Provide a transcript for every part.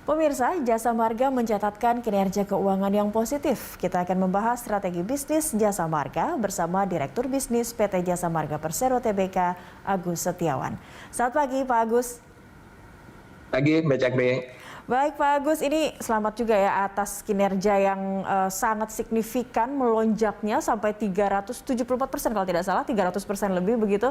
Pemirsa, Jasa Marga mencatatkan kinerja keuangan yang positif. Kita akan membahas strategi bisnis Jasa Marga bersama Direktur Bisnis PT Jasa Marga Persero Tbk, Agus Setiawan. Selamat pagi, Pak Agus. Pagi, Mbak Cakri. Baik Pak Agus, ini selamat juga ya atas kinerja yang sangat signifikan melonjaknya sampai 374% kalau tidak salah, 300% lebih begitu.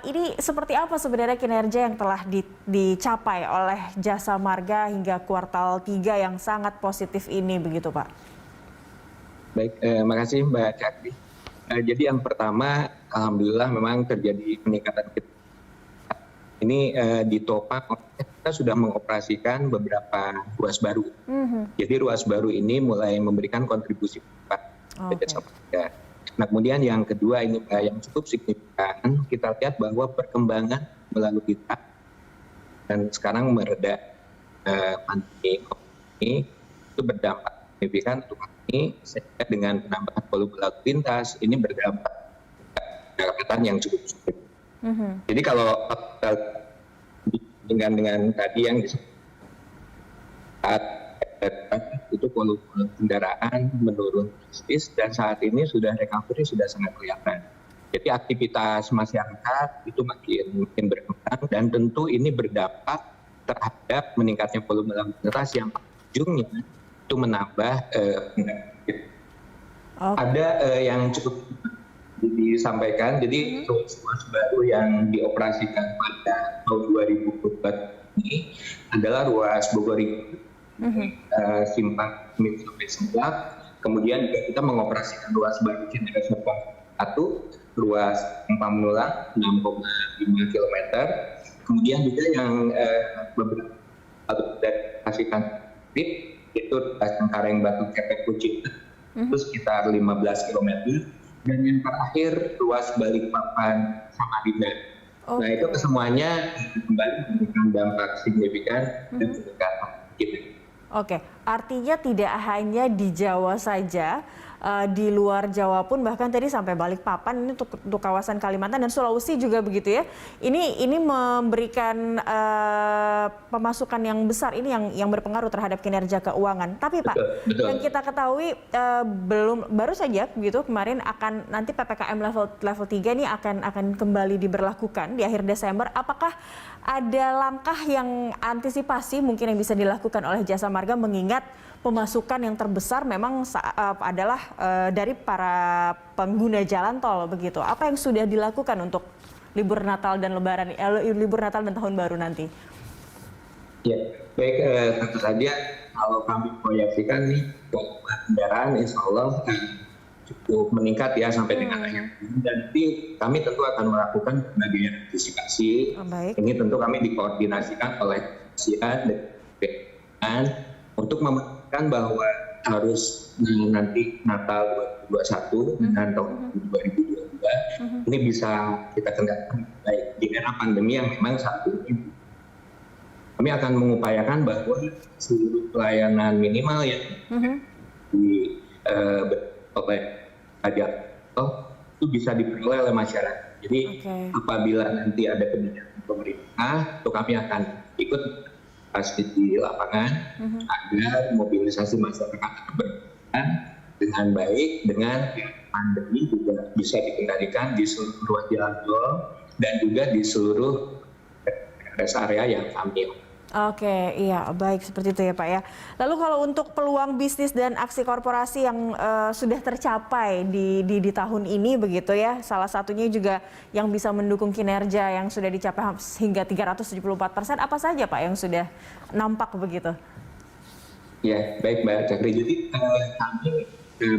Ini seperti apa sebenarnya kinerja yang telah dicapai oleh Jasa Marga hingga kuartal 3 yang sangat positif ini begitu Pak? Baik, makasih Mbak Cakri. Jadi yang pertama, alhamdulillah memang terjadi peningkatan ini ditopang. Kita sudah mengoperasikan beberapa ruas baru. Jadi ruas baru ini mulai memberikan kontribusi kepada Jasa Marga. Nah kemudian yang kedua ini yang cukup signifikan, kita lihat bahwa perkembangan melalui kita dan sekarang mereda pandemi ini itu berdampak signifikan untuk kami, sehingga dengan penambahan volume lalu lintas ini berdampak pendapatan yang cukup signifikan. Jadi kalau dengan tadi yang disebut itu volume kendaraan menurun drastis dan saat ini sudah recovery sudah sangat kelihatan. Jadi aktivitas masyarakat itu makin berkembang dan tentu ini berdampak terhadap meningkatnya volume lalu lintas yang ujungnya itu menambah ada yang cukup disampaikan. Jadi ruas baru yang dioperasikan pada tahun 2024 ini adalah ruas Bogor Simpang sampai Seblak. Kemudian juga kita mengoperasikan ruas baru Cinere Serpong 1, ruas Pamulang 6,5 km. Kemudian juga yang beberapa dioperasikan itu Cengkareng Batu Kepek Kucing itu sekitar 15 km. Dan yang terakhir ruas Balikpapan Samarinda. Nah itu kesemuanya kembali memberikan dampak signifikan dan peningkatan kita. Oke, artinya tidak hanya di Jawa saja, di luar Jawa pun bahkan tadi sampai Balikpapan ini untuk kawasan Kalimantan dan Sulawesi juga begitu ya. Ini memberikan pemasukan yang besar ini yang berpengaruh terhadap kinerja keuangan. Tapi Pak, betul. Yang kita ketahui baru saja begitu kemarin akan nanti PPKM level 3 ini akan kembali diberlakukan di akhir Desember. Apakah ada langkah yang antisipasi mungkin yang bisa dilakukan oleh Jasa Marga mengingat pemasukan yang terbesar memang adalah dari para pengguna jalan tol begitu. Apa yang sudah dilakukan untuk libur Natal dan libur Natal dan Tahun Baru nanti? Ya, baik, tentu saja kalau kami proyeksikan nih kendaraan insya Allah cukup meningkat ya sampai dengan akhir. Dan nanti kami tentu akan melakukan berbagai antisipasi. Ini tentu kami dikoordinasikan oleh SIA dan untuk memastikan bahwa harus nanti Natal 2021 dan tahun 2022 ini bisa kita kendalikan baik di era pandemi yang memang saat ini kami akan mengupayakan bahwa seluruh pelayanan minimal yang oleh pajak itu bisa diperoleh oleh masyarakat. Jadi apabila nanti ada kebijakan pemerintah, itu kami akan ikut pasti di lapangan agar mobilisasi masyarakat berjalan dengan baik, dengan pandemi juga bisa dikendalikan di seluruh ruas jalan tol dan juga di seluruh rest area yang kami. Oke, iya baik seperti itu ya Pak ya. Lalu kalau untuk peluang bisnis dan aksi korporasi yang sudah tercapai di tahun ini begitu ya, salah satunya juga yang bisa mendukung kinerja yang sudah dicapai hingga 374%, apa saja Pak yang sudah nampak begitu? Ya baik Mbak Cakri, jadi kami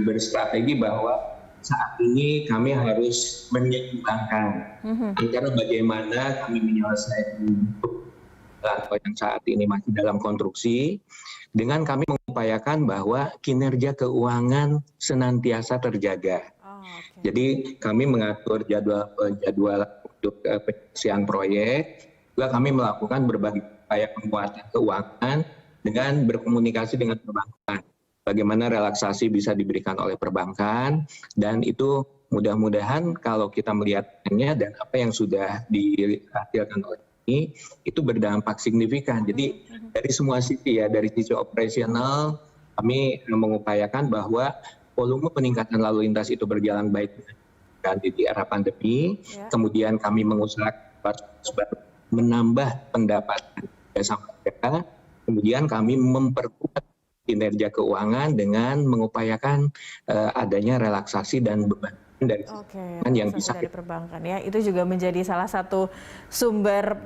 berstrategi bahwa saat ini kami harus menyeimbangkan antara bagaimana kami menyelesaikan yang saat ini masih dalam konstruksi, dengan kami mengupayakan bahwa kinerja keuangan senantiasa terjaga. Jadi kami mengatur jadwal untuk penyelesaian proyek, juga kami melakukan berbagai upaya penguatan keuangan dengan berkomunikasi dengan perbankan. Bagaimana relaksasi bisa diberikan oleh perbankan, dan itu mudah-mudahan kalau kita melihatnya dan apa yang sudah dihasilkan oleh ini itu berdampak signifikan. Jadi dari semua sisi ya, dari sisi operasional kami mengupayakan bahwa volume peningkatan lalu lintas itu berjalan baik di era pandemi. Kemudian kami mengusahakan menambah pendapatan jasa marga. Kemudian kami memperkuat kinerja keuangan dengan mengupayakan adanya relaksasi dan beban dari yang bisa dari perbankan ya. Itu juga menjadi salah satu sumber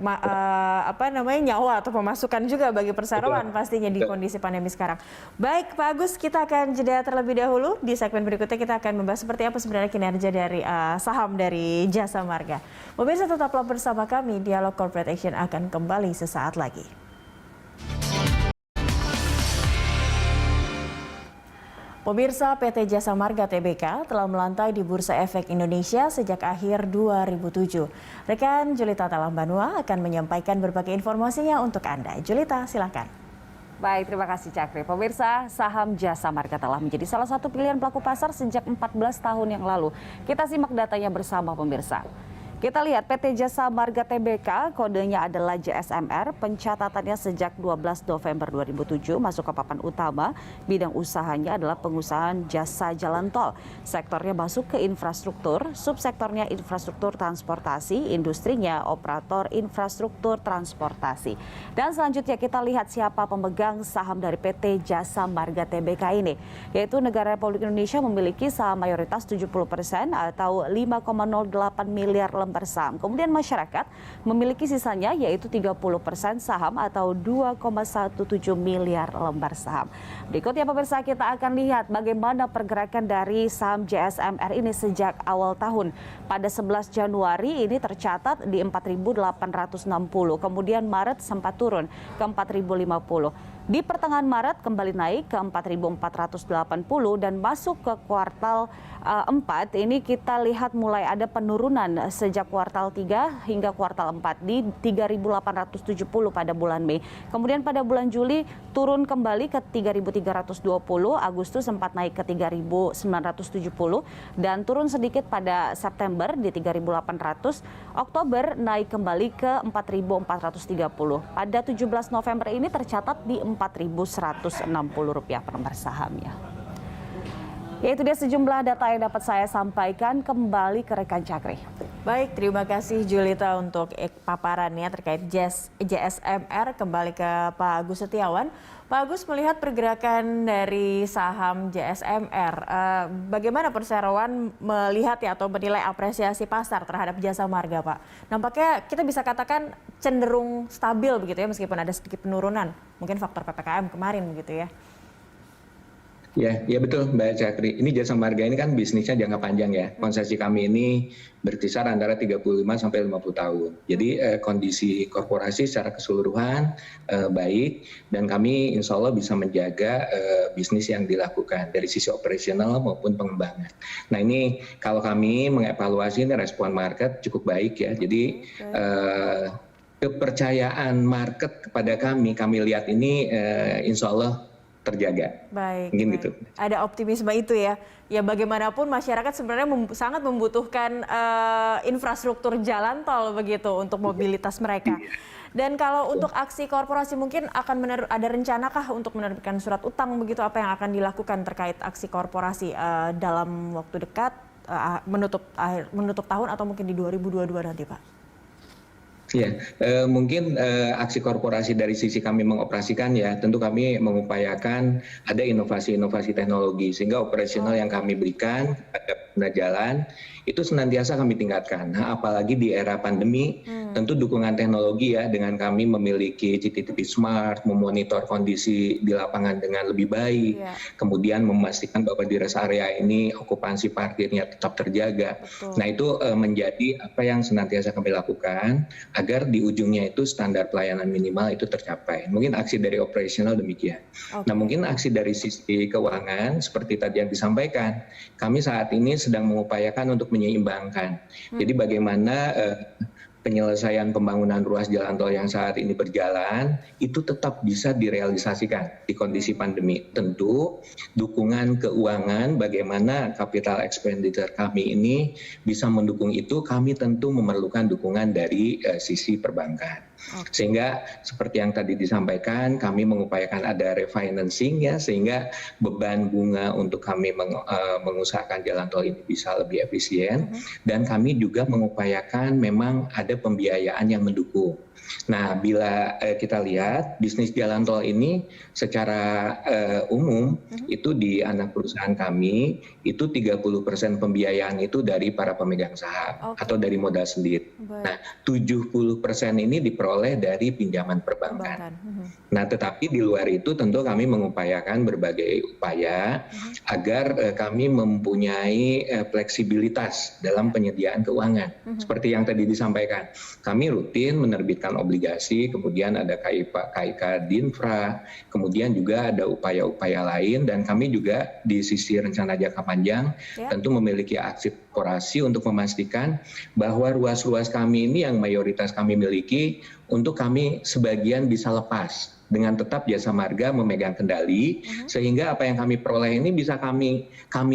nyawa atau pemasukan juga bagi perseroan pastinya di kondisi pandemi sekarang. Baik Pak Agus, kita akan jeda terlebih dahulu. Di segmen berikutnya kita akan membahas seperti apa sebenarnya kinerja dari saham dari Jasa Marga. Pemirsa tetaplah bersama kami, Dialog Corporate Action akan kembali sesaat lagi. Pemirsa, PT Jasa Marga Tbk telah melantai di Bursa Efek Indonesia sejak akhir 2007. Rekan Julita Talambanua akan menyampaikan berbagai informasinya untuk Anda. Julita, silakan. Baik, terima kasih Cakri. Pemirsa, saham Jasa Marga telah menjadi salah satu pilihan pelaku pasar sejak 14 tahun yang lalu. Kita simak datanya bersama pemirsa. Kita lihat PT Jasa Marga Tbk, kodenya adalah JSMR, pencatatannya sejak 12 November 2007 masuk ke papan utama. Bidang usahanya adalah pengusahaan jasa jalan tol. Sektornya masuk ke infrastruktur, subsektornya infrastruktur transportasi, industrinya operator infrastruktur transportasi. Dan selanjutnya kita lihat siapa pemegang saham dari PT Jasa Marga Tbk ini, yaitu Negara Republik Indonesia memiliki saham mayoritas 70% atau 5,08 miliar lembar saham. Kemudian masyarakat memiliki sisanya yaitu 30% saham atau 2,17 miliar lembar saham. Berikutnya pemirsa, kita akan lihat bagaimana pergerakan dari saham JSMR ini sejak awal tahun. Pada 11 Januari ini tercatat di 4.860, kemudian Maret sempat turun ke 4.050. Di pertengahan Maret kembali naik ke 4.480 dan masuk ke kuartal 4 ini kita lihat mulai ada penurunan sejak kuartal 3 hingga kuartal 4 di 3.870 pada bulan Mei. Kemudian pada bulan Juli turun kembali ke 3.320, Agustus sempat naik ke 3.970 dan turun sedikit pada September di 3.800, Oktober naik kembali ke 4.430. Pada 17 November ini tercatat di Rp4.160 per lembar sahamnya. Ya, itu dia sejumlah data yang dapat saya sampaikan. Kembali ke rekan Cakri. Baik, terima kasih Julita untuk paparannya terkait JSMR. Kembali ke Pak Agus Setiawan. Pak Agus, melihat pergerakan dari saham JSMR, bagaimana perseroan melihat ya atau menilai apresiasi pasar terhadap Jasa Marga, Pak? Nampaknya kita bisa katakan cenderung stabil begitu ya, meskipun ada sedikit penurunan. Mungkin faktor PPKM kemarin begitu ya. Ya betul Mbak Cakri. Ini Jasa Marga ini kan bisnisnya jangka panjang ya. Konsesi kami ini berkisar antara 35 sampai 50 tahun. Jadi kondisi korporasi secara keseluruhan baik dan kami insya Allah bisa menjaga bisnis yang dilakukan dari sisi operasional maupun pengembangan. Nah ini kalau kami mengevaluasi ini respon market cukup baik ya. Jadi kepercayaan market kepada kami lihat ini insya Allah terjaga. Baik. Gitu. Ada optimisme itu ya. Ya bagaimanapun masyarakat sebenarnya sangat membutuhkan infrastruktur jalan tol begitu untuk mobilitas mereka. Dan kalau untuk aksi korporasi mungkin akan ada rencanakah untuk menerbitkan surat utang begitu, apa yang akan dilakukan terkait aksi korporasi dalam waktu dekat menutup tahun atau mungkin di 2022 nanti, Pak? Ya, mungkin aksi korporasi dari sisi kami mengoperasikan ya, tentu kami mengupayakan ada inovasi-inovasi teknologi sehingga operasional yang kami berikan pada pengguna jalan itu senantiasa kami tingkatkan. Nah, apalagi di era pandemi, tentu dukungan teknologi ya dengan kami memiliki CCTV Smart, memonitor kondisi di lapangan dengan lebih baik, kemudian memastikan bahwa di rest area ini okupansi parkirnya tetap terjaga. Betul. Nah itu menjadi apa yang senantiasa kami lakukan agar di ujungnya itu standar pelayanan minimal itu tercapai. Mungkin aksi dari operasional demikian. Nah mungkin aksi dari sisi keuangan seperti tadi yang disampaikan, kami saat ini sedang mengupayakan untuk menyeimbangkan. Jadi bagaimana penyelesaian pembangunan ruas jalan tol yang saat ini berjalan itu tetap bisa direalisasikan di kondisi pandemi. Tentu dukungan keuangan bagaimana capital expenditure kami ini bisa mendukung itu, kami tentu memerlukan dukungan dari sisi perbankan. Sehingga seperti yang tadi disampaikan, kami mengupayakan ada refinancing ya, sehingga beban bunga untuk kami mengusahakan jalan tol ini bisa lebih efisien. Dan kami juga mengupayakan memang ada pembiayaan yang mendukung. Nah, bila kita lihat bisnis jalan tol ini secara umum itu di anak perusahaan kami itu 30% pembiayaan itu dari para pemegang saham atau dari modal sendiri. Nah, 70% ini diperoleh dari pinjaman perbankan. Nah, tetapi di luar itu tentu kami mengupayakan berbagai upaya agar kami mempunyai fleksibilitas dalam penyediaan keuangan. Seperti yang tadi disampaikan, kami rutin menerbitkan obligasi, kemudian ada KIK Dinfra, kemudian juga ada upaya-upaya lain, dan kami juga di sisi rencana jangka panjang tentu memiliki aksi korporasi untuk memastikan bahwa ruas-ruas kami ini yang mayoritas kami miliki untuk kami sebagian bisa lepas dengan tetap Jasa Marga memegang kendali, sehingga apa yang kami peroleh ini bisa kami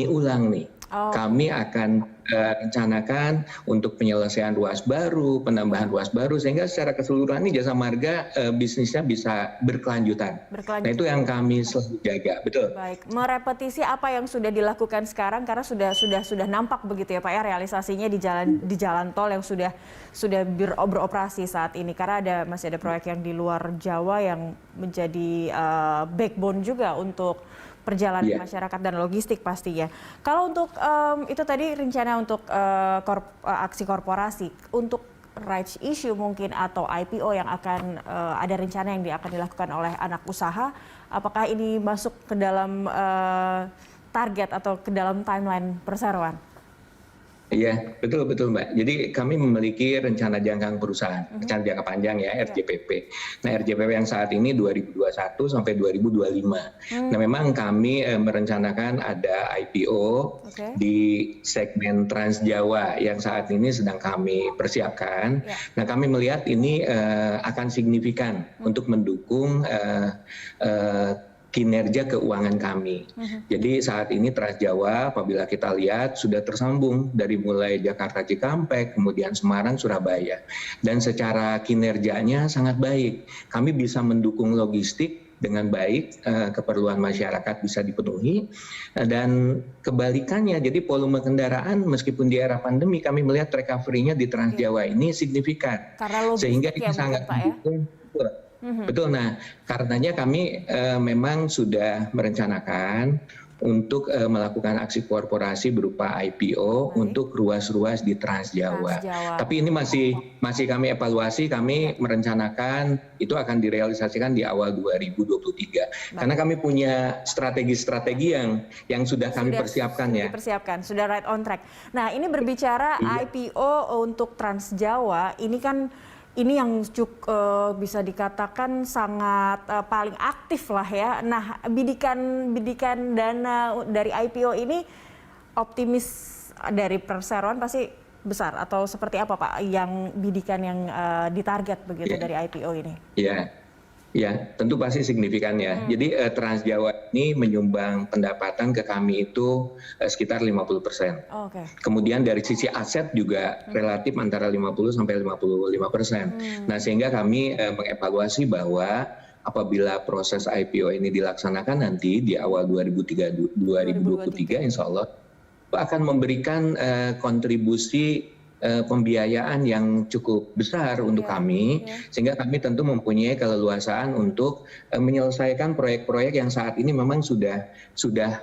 ulang nih. Kami akan rencanakan untuk penyelesaian ruas baru, penambahan ruas baru, sehingga secara keseluruhan ini Jasa Marga bisnisnya bisa berkelanjutan. Nah, itu yang kami selalu jaga, betul. Baik, merepetisi apa yang sudah dilakukan sekarang karena sudah nampak begitu ya Pak ya, realisasinya di jalan tol yang sudah beroperasi saat ini, karena masih ada proyek yang di luar Jawa yang menjadi backbone juga untuk perjalanan masyarakat dan logistik pastinya. Kalau untuk itu tadi rencana untuk aksi korporasi, untuk rights issue mungkin atau IPO yang akan ada rencana yang akan dilakukan oleh anak usaha, apakah ini masuk ke dalam target atau ke dalam timeline perseroan? Iya, betul Mbak. Jadi kami memiliki rencana jangka perusahaan, rencana jangka panjang ya, RJPP. Nah, RJPP yang saat ini 2021 sampai 2025. Nah, memang kami merencanakan ada IPO di segmen Trans Jawa yang saat ini sedang kami persiapkan. Nah, kami melihat ini akan signifikan untuk mendukung kinerja keuangan kami. Jadi saat ini Trans Jawa apabila kita lihat sudah tersambung dari mulai Jakarta Cikampek, kemudian Semarang, Surabaya. Dan secara kinerjanya sangat baik. Kami bisa mendukung logistik dengan baik, keperluan masyarakat bisa dipenuhi, dan kebalikannya, jadi volume kendaraan meskipun di era pandemi kami melihat recovery-nya di Trans Jawa ini signifikan. Sehingga ini sangat mendukung. Betul. Nah, karenanya kami memang sudah merencanakan untuk melakukan aksi korporasi berupa IPO untuk ruas-ruas di Trans Jawa. Tapi ini masih kami evaluasi, kami merencanakan itu akan direalisasikan di awal 2023. Karena kami punya strategi-strategi yang sudah kami persiapkan ya. Sudah right on track. Nah, ini berbicara IPO untuk Trans Jawa, ini yang bisa dikatakan sangat paling aktif lah ya. Nah, bidikan dana dari IPO ini optimis dari perseroan pasti besar, atau seperti apa Pak yang bidikan yang ditarget begitu dari IPO ini? Ya, tentu pasti signifikan ya. Jadi Trans Jawa ini menyumbang pendapatan ke kami itu sekitar 50%. Kemudian dari sisi aset juga relatif antara 50 sampai 55%. Nah, sehingga kami mengevaluasi bahwa apabila proses IPO ini dilaksanakan nanti di awal 2023 insya Allah akan memberikan kontribusi pembiayaan yang cukup besar untuk kami, sehingga kami tentu mempunyai keleluasaan untuk menyelesaikan proyek-proyek yang saat ini memang sudah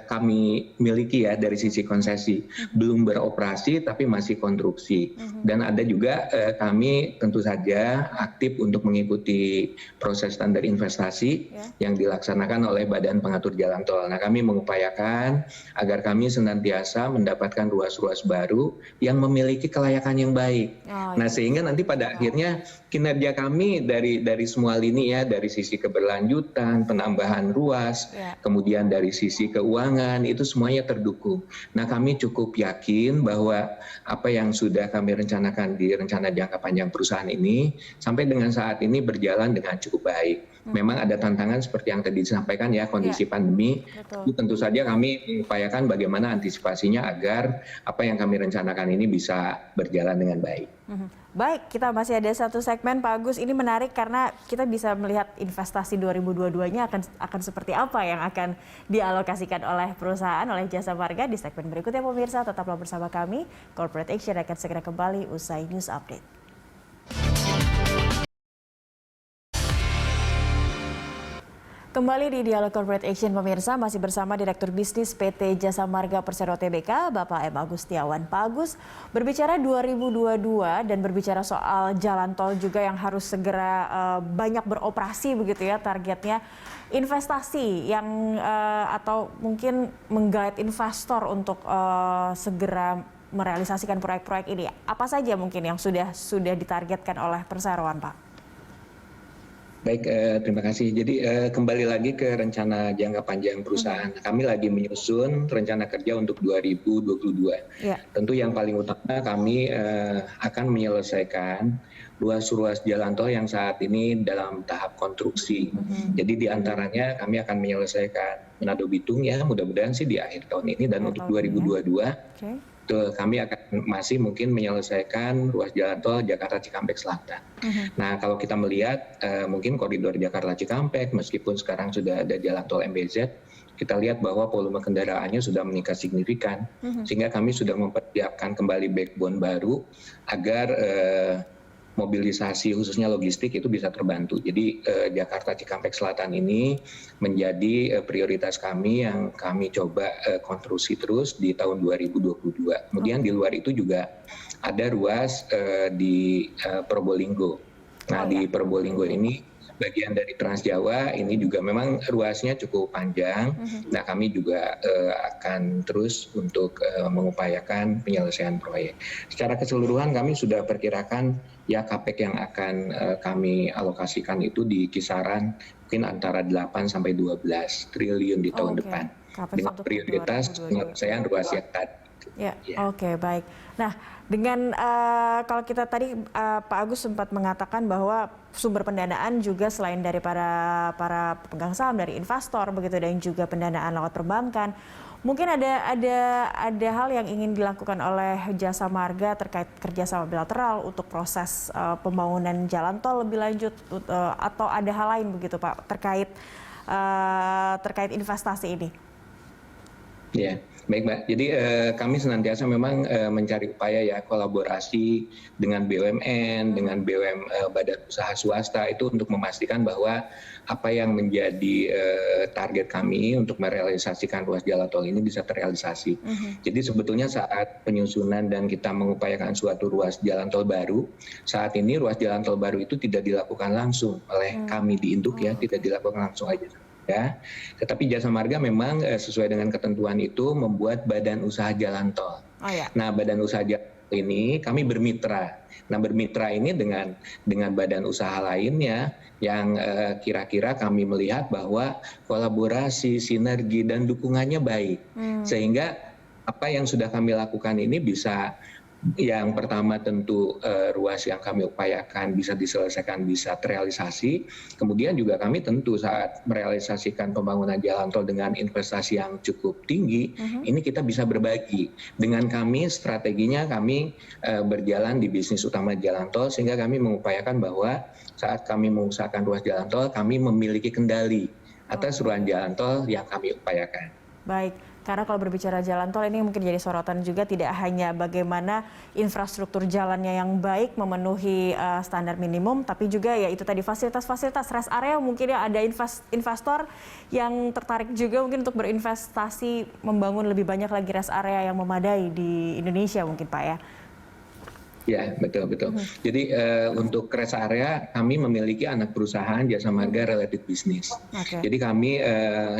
kami miliki ya dari sisi konsesi, belum beroperasi tapi masih konstruksi. Dan ada juga kami tentu saja aktif untuk mengikuti proses standar investasi yang dilaksanakan oleh Badan Pengatur Jalan Tol. Nah, kami mengupayakan agar kami senantiasa mendapatkan ruas-ruas baru yang memiliki kelayakan yang baik. Nah, sehingga nanti pada akhirnya kinerja kami dari semua lini ya, dari sisi keberlanjutan, penambahan ruas, kemudian dari sisi keuangan, itu semuanya terdukung. Nah, kami cukup yakin bahwa apa yang sudah kami rencanakan di rencana jangka panjang perusahaan ini sampai dengan saat ini berjalan dengan cukup baik. Memang ada tantangan seperti yang tadi disampaikan ya, kondisi pandemi. Tentu saja kami mengupayakan bagaimana antisipasinya agar apa yang kami rencanakan ini bisa berjalan berjalan dengan baik. Baik, kita masih ada satu segmen Pak Agus. Ini menarik karena kita bisa melihat investasi 2022-nya akan seperti apa yang akan dialokasikan oleh perusahaan, oleh Jasa Marga di segmen berikutnya pemirsa. Tetaplah bersama kami. Corporate Action akan segera kembali usai News Update. Kembali di Dialog Corporate Action pemirsa, masih bersama Direktur Bisnis PT Jasa Marga Persero Tbk, Bapak M. Agustiawan. Pak Agus, berbicara 2022 dan berbicara soal jalan tol juga yang harus segera banyak beroperasi begitu ya, targetnya investasi yang atau mungkin menggait investor untuk segera merealisasikan proyek-proyek ini. Apa saja mungkin yang sudah ditargetkan oleh perseroan, Pak? Baik, terima kasih. Jadi kembali lagi ke rencana jangka panjang perusahaan. Kami lagi menyusun rencana kerja untuk 2022. Ya. Tentu yang paling utama kami akan menyelesaikan ruas-ruas jalan tol yang saat ini dalam tahap konstruksi. Jadi diantaranya kami akan menyelesaikan Manado Bitung ya, mudah-mudahan sih di akhir tahun ini, dan untuk 2022. Kami akan masih mungkin menyelesaikan ruas jalan tol Jakarta Cikampek Selatan. Nah, kalau kita melihat mungkin koridor Jakarta Cikampek, meskipun sekarang sudah ada jalan tol MBZ, kita lihat bahwa volume kendaraannya sudah meningkat signifikan, sehingga kami sudah mempersiapkan kembali backbone baru agar mobilisasi khususnya logistik itu bisa terbantu. Jadi Jakarta Cikampek Selatan ini menjadi prioritas kami yang kami coba konstruksi terus di tahun 2022. Kemudian di luar itu juga ada ruas di Probolinggo. Nah, di Probolinggo ini bagian dari Trans Jawa ini juga memang ruasnya cukup panjang. Nah, kami juga akan terus untuk mengupayakan penyelesaian proyek. Secara keseluruhan kami sudah perkirakan ya CAPEX yang akan kami alokasikan itu di kisaran mungkin antara 8 sampai 12 triliun di tahun depan. Dengan prioritas penyelesaian ruas yang tadi. Ya. Oke, baik. Nah, dengan kalau kita tadi Pak Agus sempat mengatakan bahwa sumber pendanaan juga selain dari para pemegang saham, dari investor begitu, dan juga pendanaan lewat perbankan. Mungkin ada hal yang ingin dilakukan oleh Jasa Marga terkait kerjasama bilateral untuk proses pembangunan jalan tol lebih lanjut, atau ada hal lain begitu Pak terkait investasi ini? Ya, baik Mbak. Jadi kami senantiasa memang mencari upaya ya kolaborasi dengan BUMN, dengan badan usaha swasta itu untuk memastikan bahwa apa yang menjadi target kami untuk merealisasikan ruas jalan tol ini bisa terrealisasi. Jadi sebetulnya saat penyusunan dan kita mengupayakan suatu ruas jalan tol baru, saat ini ruas jalan tol baru itu tidak dilakukan langsung oleh kami di Induk ya, tidak dilakukan langsung aja. Ya, tetapi Jasa Marga memang sesuai dengan ketentuan itu membuat badan usaha jalan tol. Nah, badan usaha jalan tol ini kami bermitra. Nah, bermitra ini dengan badan usaha lainnya yang kira-kira kami melihat bahwa kolaborasi, sinergi dan dukungannya baik. Sehingga apa yang sudah kami lakukan ini bisa, yang pertama tentu ruas yang kami upayakan bisa diselesaikan, bisa terrealisasi. Kemudian juga kami tentu saat merealisasikan pembangunan jalan tol dengan investasi yang cukup tinggi, ini kita bisa berbagi. Dengan kami, strateginya kami berjalan di bisnis utama jalan tol, sehingga kami mengupayakan bahwa saat kami mengusahakan ruas jalan tol, kami memiliki kendali atas ruas jalan tol yang kami upayakan. Baik. Karena kalau berbicara jalan tol ini mungkin jadi sorotan juga, tidak hanya bagaimana infrastruktur jalannya yang baik memenuhi standar minimum, tapi juga ya itu tadi fasilitas-fasilitas rest area. Mungkin ya ada investor yang tertarik juga mungkin untuk berinvestasi membangun lebih banyak lagi rest area yang memadai di Indonesia mungkin Pak ya. Ya, betul. Jadi untuk rest area kami memiliki anak perusahaan Jasa Marga Related Business. Jadi kami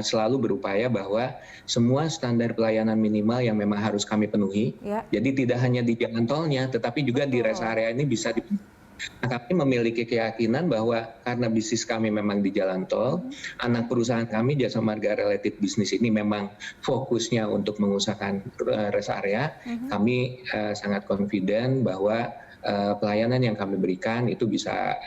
selalu berupaya bahwa semua standar pelayanan minimal yang memang harus kami penuhi. Jadi tidak hanya di jalan tolnya, tetapi juga di rest area ini bisa dipenuhi. Nah, kami memiliki keyakinan bahwa karena bisnis kami memang di jalan tol, anak perusahaan kami Jasa Marga Related Business ini memang fokusnya untuk mengusahakan rest area. Kami sangat confident bahwa pelayanan yang kami berikan itu bisa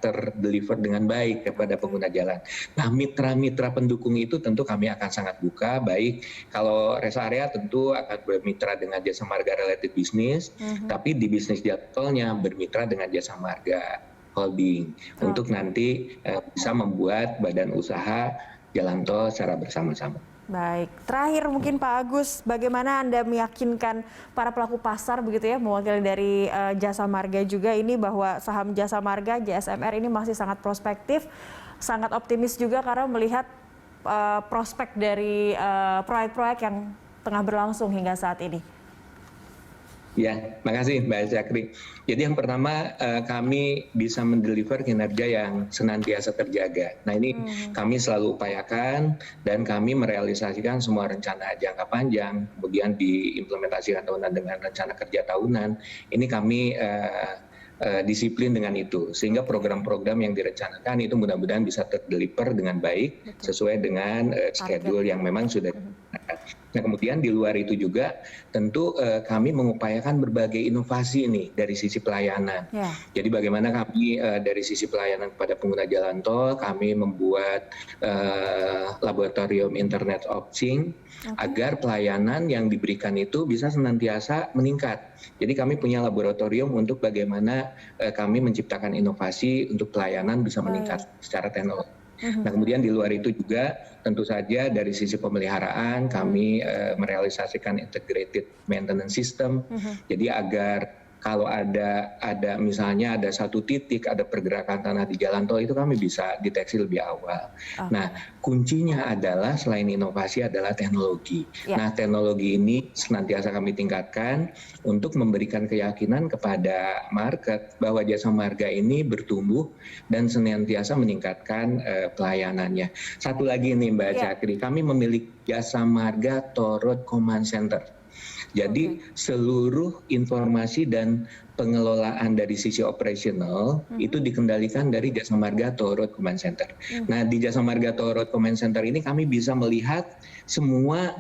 terdeliver dengan baik kepada pengguna jalan. Nah, mitra-mitra pendukung itu tentu kami akan sangat buka, baik kalau rest area tentu akan bermitra dengan Jasa Marga Related Business, tapi di bisnis jalan tolnya bermitra dengan Jasa Marga Holding untuk nanti bisa membuat badan usaha jalan tol secara bersama-sama. Baik, terakhir mungkin Pak Agus, bagaimana Anda meyakinkan para pelaku pasar begitu ya, mewakili dari Jasa Marga juga ini bahwa saham Jasa Marga, JSMR ini masih sangat prospektif, sangat optimis juga karena melihat prospek dari proyek-proyek yang tengah berlangsung hingga saat ini. Ya, makasih Mbak Syakri. Jadi yang pertama kami bisa mendeliver kinerja yang senantiasa terjaga. Nah ini kami selalu upayakan dan kami merealisasikan semua rencana jangka panjang, kemudian diimplementasikan tahunan dengan rencana kerja tahunan. Ini kami disiplin dengan itu, sehingga program-program yang direncanakan itu mudah-mudahan bisa terdeliver dengan baik sesuai dengan schedule yang memang sudah direncanakan. Nah kemudian di luar itu juga tentu kami mengupayakan berbagai inovasi nih dari sisi pelayanan. Jadi bagaimana kami dari sisi pelayanan kepada pengguna jalan tol, kami membuat laboratorium Internet of Things agar pelayanan yang diberikan itu bisa senantiasa meningkat. Jadi kami punya laboratorium untuk bagaimana kami menciptakan inovasi untuk pelayanan bisa meningkat secara teknologi. Nah kemudian di luar itu juga tentu saja dari sisi pemeliharaan kami merealisasikan integrated maintenance system. Jadi agar kalau ada misalnya ada satu titik ada pergerakan tanah di jalan tol itu kami bisa deteksi lebih awal. Nah kuncinya adalah selain inovasi adalah teknologi. Nah teknologi ini senantiasa kami tingkatkan untuk memberikan keyakinan kepada market bahwa Jasa Marga ini bertumbuh dan senantiasa meningkatkan pelayanannya. Satu lagi nih Mbak Syakri, kami memiliki Jasa Marga Toll Road Command Center. Jadi seluruh informasi dan pengelolaan dari sisi operasional itu dikendalikan dari Jasa Marga Toll Road Command Center. Nah di Jasa Marga Toll Road Command Center ini kami bisa melihat semua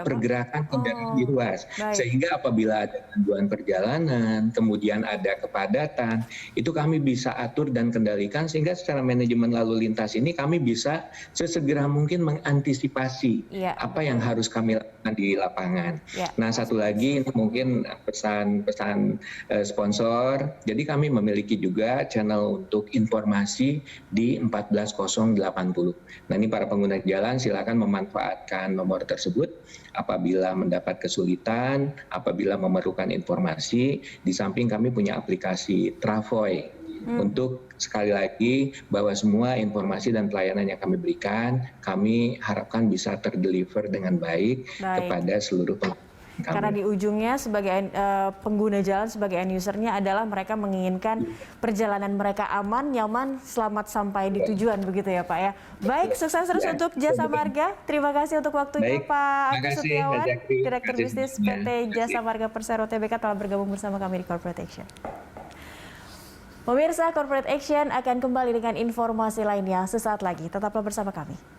pergerakan kendaraan di ruas. Sehingga apabila ada gangguan perjalanan, kemudian ada kepadatan, itu kami bisa atur dan kendalikan sehingga secara manajemen lalu lintas ini kami bisa sesegera mungkin mengantisipasi apa yang harus kami lakukan di lapangan. Nah satu lagi ini mungkin pesan-pesan sponsor. Jadi kami memiliki juga channel untuk informasi di 14080. Nah ini para pengguna jalan silakan memanfaatkan nomor tersebut apabila mendapat kesulitan, apabila memerlukan informasi. Di samping kami punya aplikasi Travoy untuk sekali lagi bahwa semua informasi dan pelayanan yang kami berikan kami harapkan bisa terdeliver dengan baik. Kepada seluruh pengguna. Karena di ujungnya sebagai pengguna jalan, sebagai end usernya adalah mereka menginginkan perjalanan mereka aman, nyaman, selamat sampai di tujuan begitu ya Pak ya. Baik, sukses terus untuk Jasa Marga. Terima kasih untuk waktunya Pak Agus Setiawan, Direktur Bisnis PT Jasa Marga Persero Tbk telah bergabung bersama kami di Corporate Action. Pemirsa, Corporate Action akan kembali dengan informasi lainnya sesaat lagi. Tetaplah bersama kami.